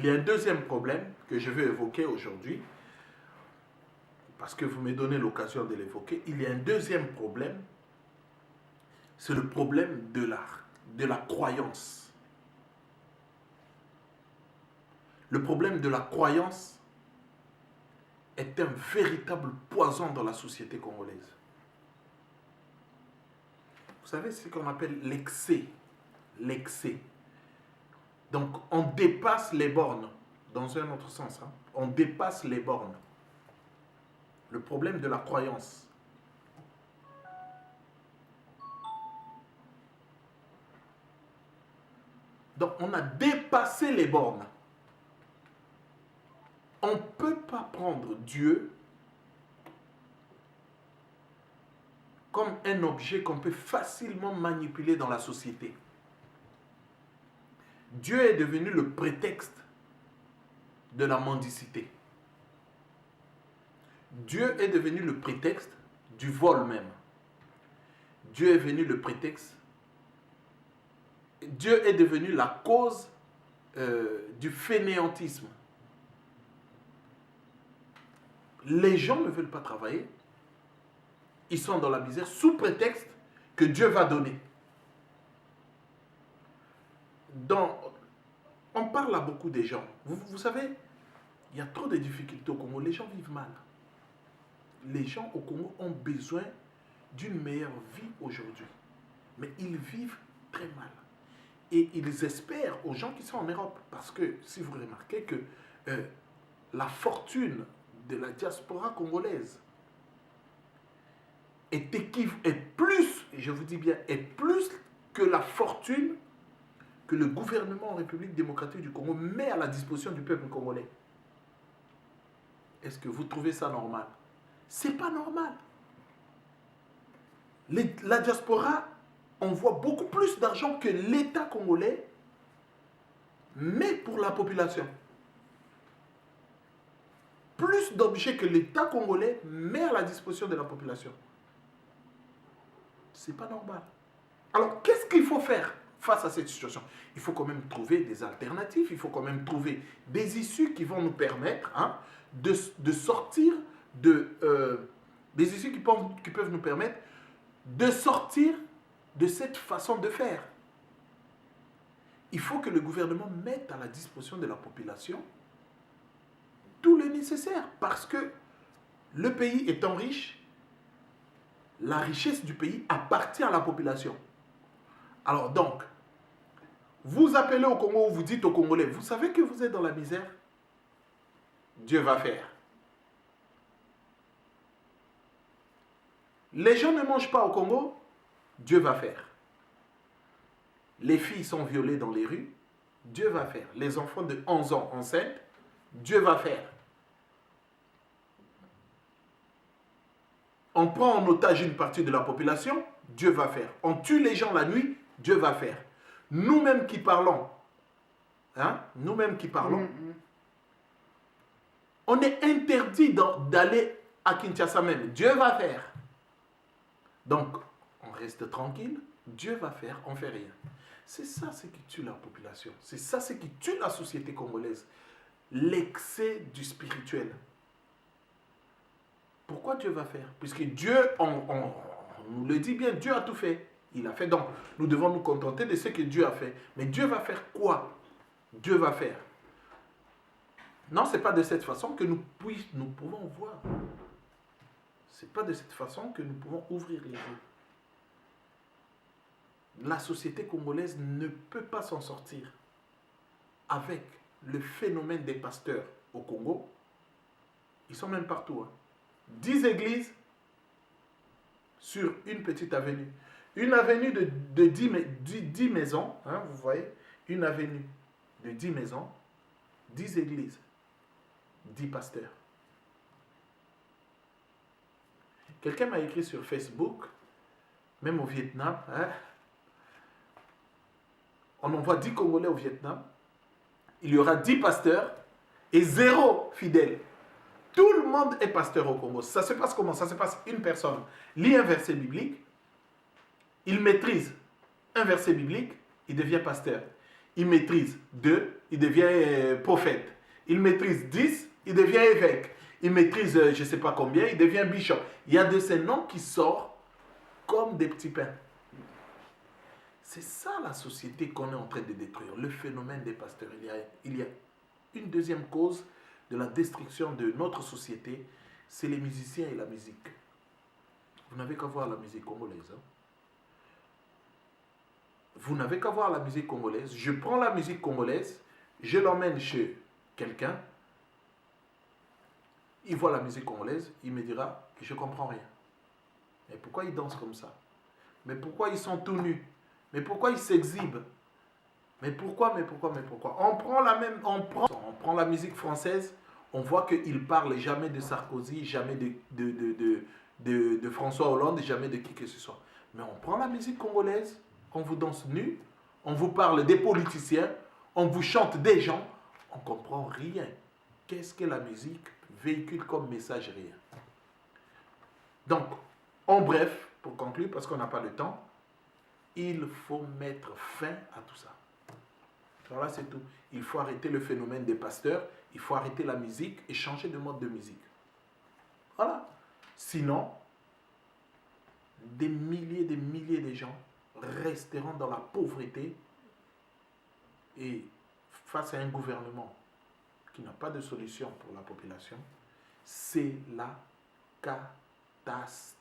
il y a un deuxième problème que je veux évoquer aujourd'hui, parce que vous me donnez l'occasion de l'évoquer. Il y a un deuxième problème, c'est le problème de la croyance. Le problème de la croyance est un véritable poison dans la société congolaise. Vous savez ce qu'on appelle l'excès. L'excès. Donc, on dépasse les bornes, dans un autre sens. On dépasse les bornes. Le problème de la croyance. Donc, on a dépassé les bornes. On ne peut pas prendre Dieu comme un objet qu'on peut facilement manipuler dans la société. Dieu est devenu le prétexte de la mendicité. Dieu est devenu le prétexte du vol même. Dieu est devenu le prétexte. Dieu est devenu la cause du fainéantisme. Les gens ne veulent pas travailler. Ils sont dans la misère sous prétexte que Dieu va donner. On parle à beaucoup des gens. Vous savez, il y a trop de difficultés au Congo. Les gens vivent mal. Les gens au Congo ont besoin d'une meilleure vie aujourd'hui. Mais ils vivent très mal. Et ils espèrent aux gens qui sont en Europe. Parce que si vous remarquez que la fortune de la diaspora congolaise est plus, je vous dis bien, est plus que la fortune que le gouvernement en République démocratique du Congo met à la disposition du peuple congolais. Est-ce que vous trouvez ça normal? C'est pas normal. La diaspora envoie beaucoup plus d'argent que l'État congolais met pour la population. Plus d'objets que l'État congolais met à la disposition de la population. C'est pas normal. Alors, qu'est-ce qu'il faut faire face à cette situation? Il faut quand même trouver des alternatives, il faut quand même trouver des issues qui vont nous permettre de sortir des issues qui peuvent nous permettre de sortir de cette façon de faire. Il faut que le gouvernement mette à la disposition de la population tout le nécessaire, parce que le pays étant riche, la richesse du pays appartient à la population. Alors donc, vous appelez au Congo, vous dites aux Congolais, vous savez que vous êtes dans la misère? Dieu va faire. Les gens ne mangent pas au Congo? Dieu va faire. Les filles sont violées dans les rues? Dieu va faire. Les enfants de 11 ans enceintes? Dieu va faire. On prend en otage une partie de la population? Dieu va faire. On tue les gens la nuit? Dieu va faire. Nous-mêmes qui parlons, on est interdit d'aller à Kinshasa même. Dieu va faire. Donc, on reste tranquille. Dieu va faire, on ne fait rien. C'est ça ce qui tue la population. C'est ça ce qui tue la société congolaise. L'excès du spirituel. Pourquoi Dieu va faire? Puisque Dieu, on nous le dit bien, Dieu a tout fait. Il a fait, donc nous devons nous contenter de ce que Dieu a fait. Mais Dieu va faire quoi? Dieu va faire. Non, ce n'est pas de cette façon que nous pouvons voir. Ce n'est pas de cette façon que nous pouvons ouvrir les yeux. La société congolaise ne peut pas s'en sortir avec le phénomène des pasteurs au Congo. Ils sont même partout. 10 églises sur une petite avenue. Une avenue de 10 maisons, vous voyez, une avenue de 10 maisons, 10 églises, 10 pasteurs. Quelqu'un m'a écrit sur Facebook, même au Vietnam, on envoie 10 Congolais au Vietnam, il y aura 10 pasteurs et 0 fidèles. Tout le monde est pasteur au Congo. Ça se passe comment? Ça se passe, une personne lit un verset biblique, il maîtrise un verset biblique, il devient pasteur. il maîtrise 2, il devient prophète. Il maîtrise 10, il devient évêque. Il maîtrise je ne sais pas combien, il devient bishop. Il y a de ces noms qui sortent comme des petits pains. C'est ça la société qu'on est en train de détruire, le phénomène des pasteurs. Il y a une deuxième cause de la destruction de notre société, c'est les musiciens et la musique. Vous n'avez qu'à voir la musique congolaise. Hein? Vous n'avez qu'à voir la musique congolaise. Je prends la musique congolaise, je l'emmène chez quelqu'un, il voit la musique congolaise, il me dira que je ne comprends rien. Mais pourquoi ils dansent comme ça? Mais pourquoi ils sont tout nus? Mais pourquoi ils s'exhibent? Mais pourquoi? On prend la musique française, on voit qu'ils parlent jamais de Sarkozy, jamais de François Hollande, jamais de qui que ce soit. Mais on prend la musique congolaise, on vous danse nu, on vous parle des politiciens, on vous chante des gens, on ne comprend rien. Qu'est-ce que la musique véhicule comme message? Rien. Donc, en bref, pour conclure, parce qu'on n'a pas le temps, il faut mettre fin à tout ça. Voilà, c'est tout. Il faut arrêter le phénomène des pasteurs, il faut arrêter la musique et changer de mode de musique. Voilà. Sinon, des milliers de gens resteront dans la pauvreté et face à un gouvernement qui n'a pas de solution pour la population, c'est la catastrophe.